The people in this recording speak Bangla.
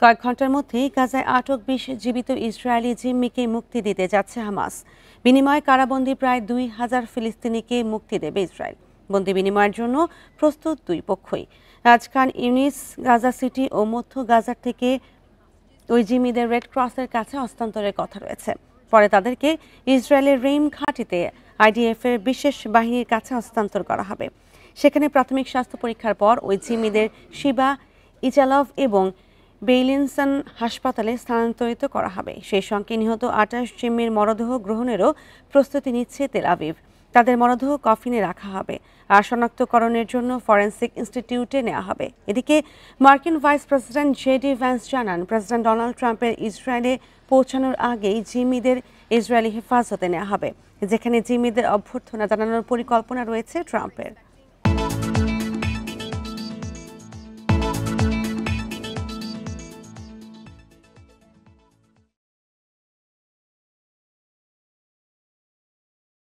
কয়েক ঘন্টার মধ্যেই গাজায় আটক ২০ জীবিত ইসরায়েলি জিম্মিকে মুক্তি দিতে যাচ্ছে হামাস। বিনিময়ে কারাবন্দী প্রায় ২,০০০ ফিলিস্তিনিকে মুক্তি দেবে ইসরায়েল। বন্দি বিনিময়ের জন্য প্রস্তুত দুই পক্ষই। খান ইউনিস, গাজা সিটি ও মধ্য গাজার থেকে ওই জিম্মিদের রেড ক্রসের কাছে হস্তান্তরের কথা রয়েছে। পরে তাদেরকে ইসরায়েলের রেইম ঘাঁটিতে আইডিএফ-এর বিশেষ বাহিনীর কাছে হস্তান্তর করা হবে। সেখানে প্রাথমিক স্বাস্থ্য পরীক্ষার পর ওই জিম্মিদের শিবা, ইচালভ এবং বেইলিনসন হাসপাতালে স্থানান্তরিত করা হবে। সেই সঙ্গে নিহত ২৮ জিম্মির মরদেহ গ্রহণেরও প্রস্তুতি নিচ্ছে তেল আভিভ। তাদের মরদেহ কফিনে রাখা হবে আর শনাক্তকরণের জন্য ফরেনসিক ইনস্টিটিউটে নেওয়া হবে। এদিকে মার্কিন ভাইস প্রেসিডেন্ট জেডি ভ্যান্স জানান, প্রেসিডেন্ট ডোনাল্ড ট্রাম্পের ইসরায়েলে পৌঁছানোর আগেই জিম্মিদের ইসরায়েলি হেফাজতে নেওয়া হবে, যেখানে জিম্মিদের অভ্যর্থনা জানানোর পরিকল্পনা রয়েছে ট্রাম্পের।